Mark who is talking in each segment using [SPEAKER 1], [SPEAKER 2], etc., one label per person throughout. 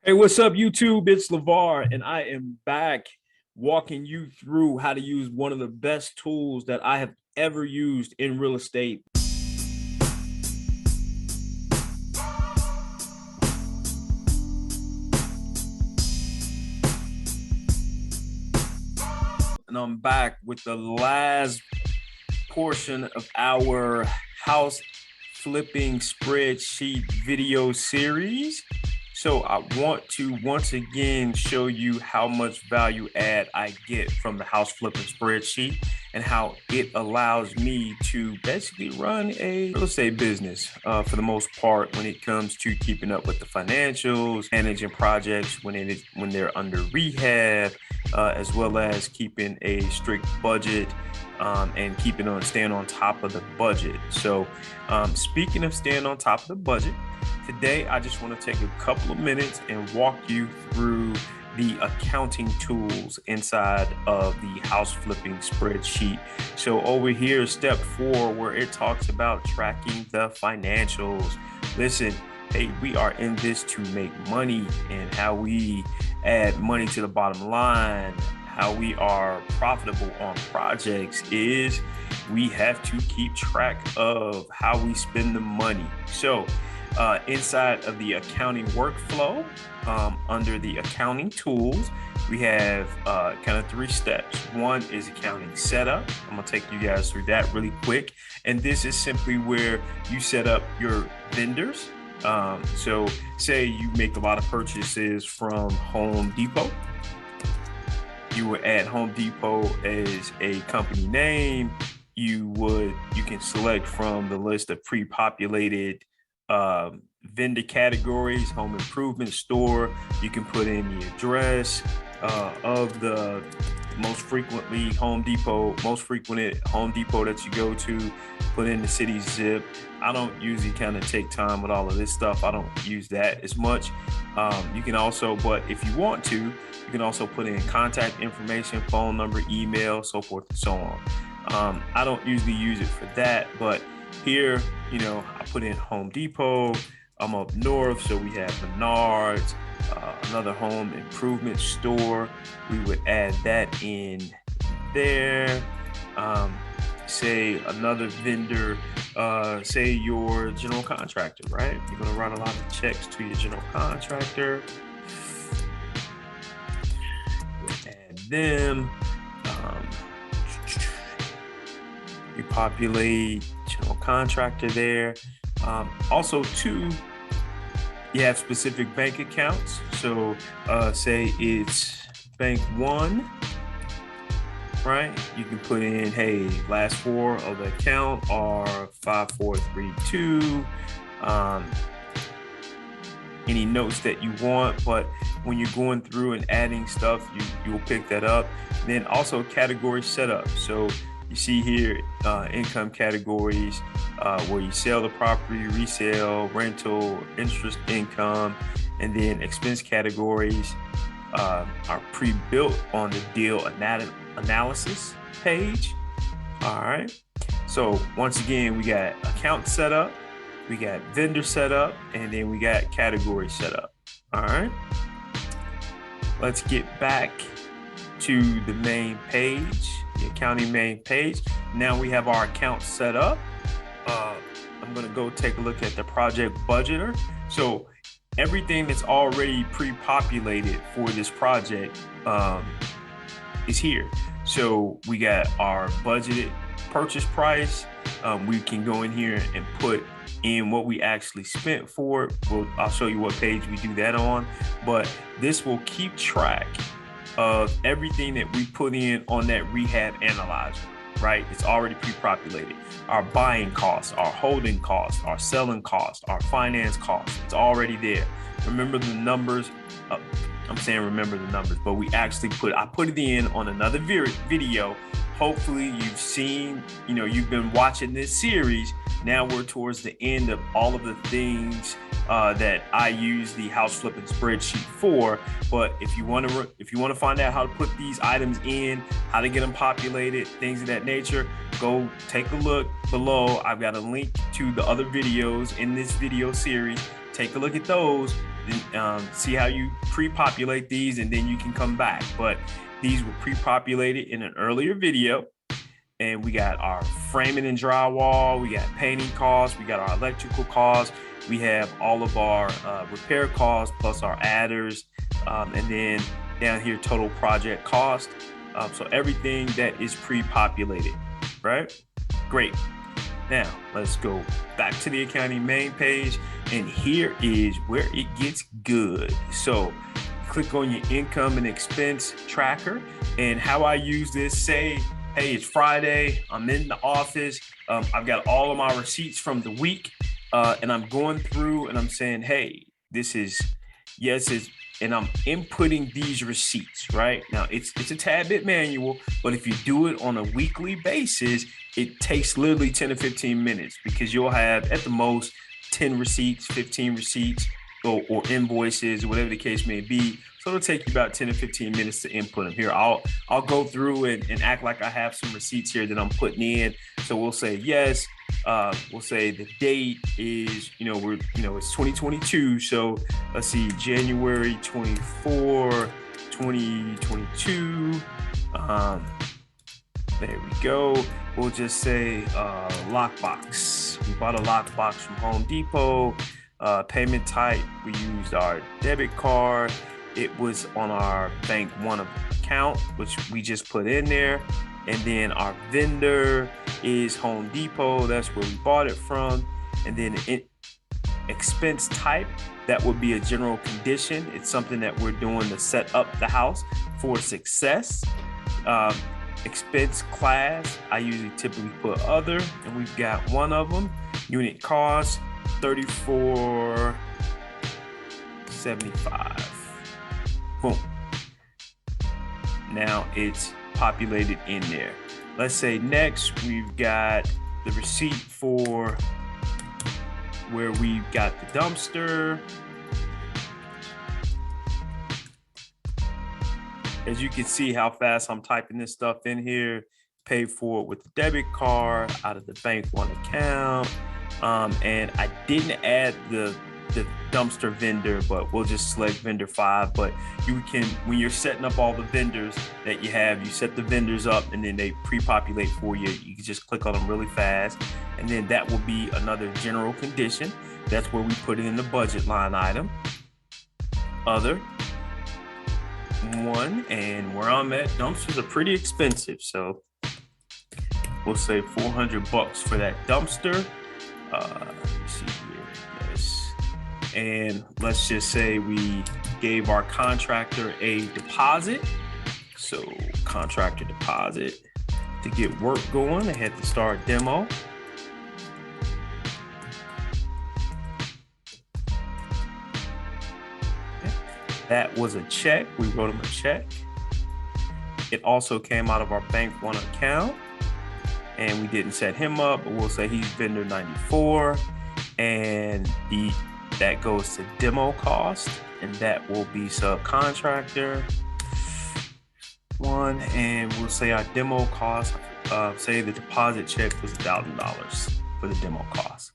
[SPEAKER 1] Hey, what's up, YouTube? It's LeVar, and I am back walking you through how to use one of the best tools that I have ever used in real estate. And I'm back with the last portion of our house flipping spreadsheet video series. So I want to once again show you how much value add I get from the house flipping spreadsheet and how it allows me to basically run a real estate business for the most part when it comes to keeping up with the financials, managing projects when they're under rehab, as well as keeping a strict budget and staying on top of the budget. So speaking of staying on top of the budget, today I just want to take a couple of minutes and walk you through the accounting tools inside of the house flipping spreadsheet. So over here, step 4, where it talks about tracking the financials. Listen, hey, we are in this to make money, and how we add money to the bottom line, how we are profitable on projects is we have to keep track of how we spend the money. So inside of the accounting workflow, under the accounting tools, we have kind of 3 steps. One is accounting setup. I'm gonna take you guys through that really quick. And this is simply where you set up your vendors. So say you make a lot of purchases from Home Depot. You would add Home Depot as a company name. You can select from the list of pre-populated vendor categories, home improvement store. You can put in the address of the most frequented Home Depot that you go to, put in the city zip. I don't usually kind of take time with all of this stuff. I don't use that as much. You can also, but if you want to, you can also put in contact information, phone number, email, so forth and so on. I don't usually use it for that, but here, I put in Home Depot. I'm up north, so we have Menards, another home improvement store. We would add that in there. Say another vendor, say your general contractor, right? You're gonna run a lot of checks to your general contractor. Add them. You populate general contractor there. Also, too, you have specific bank accounts. So say it's bank 1, right? You can put in, hey, last 4 of the account are 5432. Any notes that you want, but when you're going through and adding stuff, you'll pick that up. Then also category setup. So you see here income categories where you sell the property, resale, rental, interest income, and then expense categories are pre-built on the deal analysis page. All right. So once again, we got account setup, we got vendor setup, and then we got category setup. All right. Let's get back to the main page, the accounting main page. Now we have our account set up. I'm gonna go take a look at the project budgeter. So everything that's already pre-populated for this project is here. So we got our budgeted purchase price. We can go in here and put in what we actually spent for it. I'll show you what page we do that on, but this will keep track of everything that we put in on that rehab analyzer, right? It's already pre-populated. Our buying costs, our holding costs, our selling costs, our finance costs, it's already there. Remember the numbers. I'm saying remember the numbers, but I put it in on another video. Hopefully you've seen, you've been watching this series. Now we're towards the end of all of the things that I use the house flipping spreadsheet for. But if you want to find out how to put these items in, how to get them populated, things of that nature, go take a look below. I've got a link to the other videos in this video series. Take a look at those. see how you pre-populate these, and then you can come back. But these were pre-populated in an earlier video. And we got our framing and drywall, we got painting costs, we got our electrical costs, we have all of our repair costs plus our adders, and then down here total project cost. So everything that is pre-populated, right? Great. Now let's go back to the accounting main page, and here is where it gets good. So click on your income and expense tracker, and how I use this, say, hey, it's Friday, I'm in the office, I've got all of my receipts from the week, and I'm going through and I'm saying, hey, this is, yes, it's, and I'm inputting these receipts, right? Now, it's a tad bit manual, but if you do it on a weekly basis, it takes literally 10 to 15 minutes, because you'll have at the most 10 receipts, 15 receipts, or invoices, or whatever the case may be. So it'll take you about 10 to 15 minutes to input them. Here, I'll go through and act like I have some receipts here that I'm putting in. So we'll say yes. We'll say the date is, it's 2022. So let's see, January 24, 2022. There we go. We'll just say lockbox. We bought a lockbox from Home Depot. Payment type, we used our debit card. It was on our Bank One account, which we just put in there. And then our vendor is Home Depot. That's where we bought it from. And then expense type, that would be a general condition. It's something that we're doing to set up the house for success. Expense class, I usually typically put other, and we've got one of them. Unit cost, $34.75. Boom. Now it's populated in there. Let's say next we've got the receipt for where we've got the dumpster. As you can see how fast I'm typing this stuff in here. Paid for it with the debit card out of the Bank One account. And I didn't add the dumpster vendor, but we'll just select vendor 5. But you can, when you're setting up all the vendors that you have, you set the vendors up and then they pre-populate for you. You can just click on them really fast. And then that will be another general condition. That's where we put it in the budget line item. Other one, and where I'm at, dumpsters are pretty expensive. So we'll say $400 for that dumpster. Let's see here, yes. And let's just say we gave our contractor a deposit. So contractor deposit to get work going. I had to start demo. That was a check. We wrote him a check. It also came out of our Bank One account. And we didn't set him up, but we'll say he's vendor 94, and that goes to demo cost, and that will be subcontractor 1, and we'll say our demo cost, say the deposit check was $1,000 for the demo cost.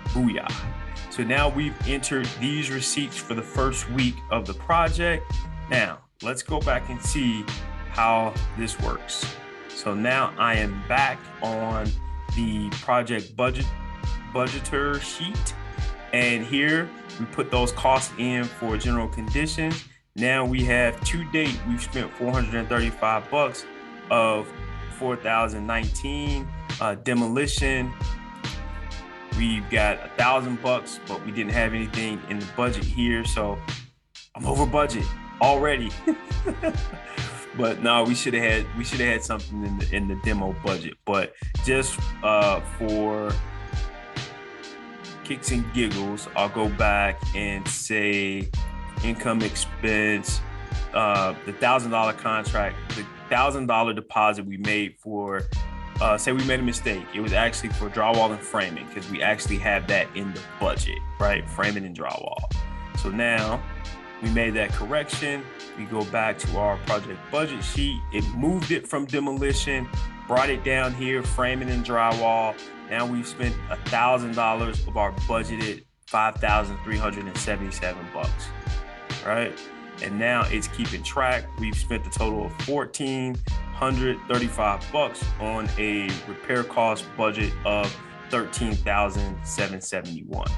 [SPEAKER 1] Booyah. So now we've entered these receipts for the first week of the project. Now let's go back and see how this works. So now I am back on the project budgeter sheet, and here we put those costs in for general conditions. Now we have to date, we've spent $435 of 4,019. Demolition, we've got $1,000, but we didn't have anything in the budget here, so I'm over budget already. But no, we should have had something in the demo budget. But just for kicks and giggles, I'll go back and say income expense, the $1,000 contract, the $1,000 deposit we made for, say we made a mistake. It was actually for drywall and framing, because we actually have that in the budget, right? Framing and drywall. So now we made that correction. We go back to our project budget sheet. It moved it from demolition, brought it down here, framing and drywall. Now we've spent $1,000 of our budgeted $5,377, right? And now it's keeping track. We've spent a total of $1,435 on a repair cost budget of $13,771,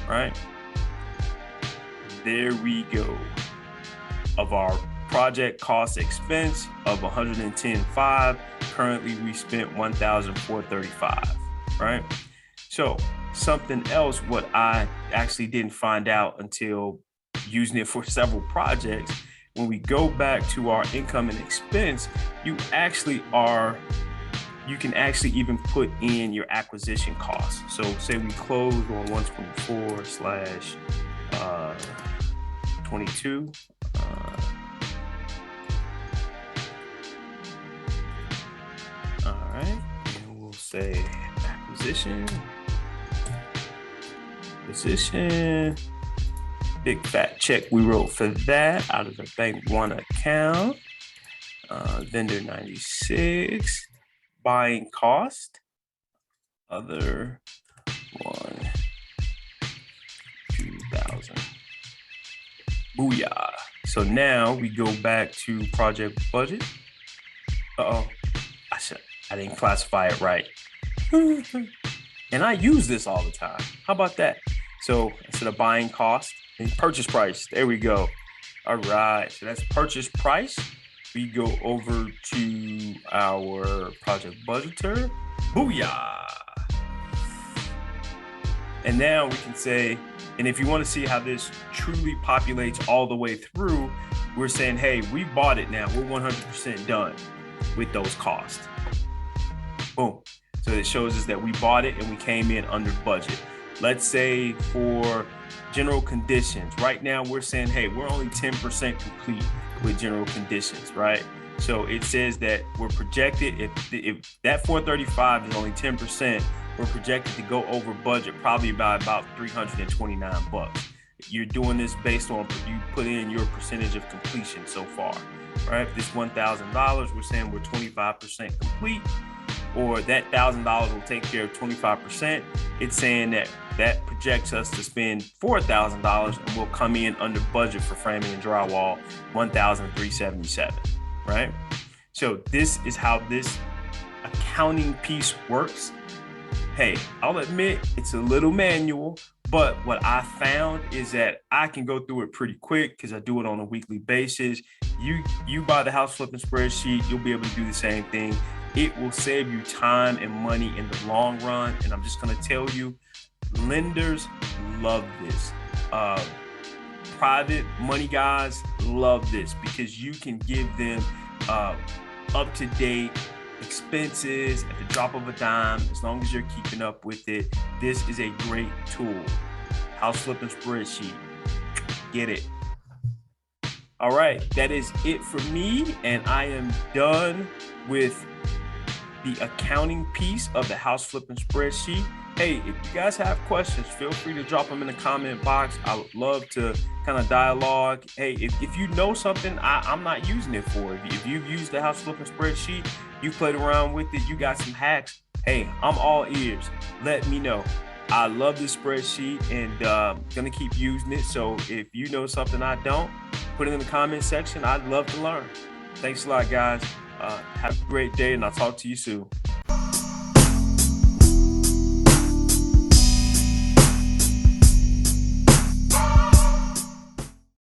[SPEAKER 1] right? There we go. Of our project cost expense of $110,500, currently we spent $1,435, right? So something else, what I actually didn't find out until using it for several projects, when we go back to our income and expense, you can actually even put in your acquisition costs. So say we close on 124/22. All right, and we'll say acquisition, big fat check we wrote for that out of the bank one account. Vendor 96, buying cost, other 2,000. Booyah. So now we go back to project budget. I didn't classify it right. And I use this all the time. How about that? So instead of buying cost, and purchase price, there we go. All right, so that's purchase price. We go over to our project budgeter. Booyah. And now we can say, and if you want to see how this truly populates all the way through, we're saying, hey, we bought it now. We're 100% done with those costs. Boom. So it shows us that we bought it and we came in under budget. Let's say for general conditions, right now we're saying, hey, we're only 10% complete with general conditions, right? So it says that we're projected, if that 435 is only 10%, we're projected to go over budget probably by about $329. You're doing this based on, you put in your percentage of completion so far, right? If this $1,000, we're saying we're 25% complete, or that $1,000 will take care of 25%. It's saying that projects us to spend $4,000 and we'll come in under budget for framing and drywall, $1,377, right? So this is how this accounting piece works. Hey, I'll admit it's a little manual, but what I found is that I can go through it pretty quick because I do it on a weekly basis. You buy the House Flipping Spreadsheet, you'll be able to do the same thing. It will save you time and money in the long run. And I'm just going to tell you, lenders love this. Private money guys love this because you can give them up-to-date expenses at the drop of a dime as long as you're keeping up with it. This is a great tool. House Flipping Spreadsheet. Get it. All right, that is it for me, and I am done with the accounting piece of the House Flipping Spreadsheet. Hey, if you guys have questions, feel free to drop them in the comment box. I would love to kind of dialogue. Hey, if you know something I'm not using it for, if you've used the House Flipping Spreadsheet, you played around with it, you got some hacks, hey, I'm all ears. Let me know. I love this spreadsheet and gonna keep using it. So if you know something I don't, put it in the comment section. I'd love to learn. Thanks a lot, guys. Have a great day, and I'll talk to you soon.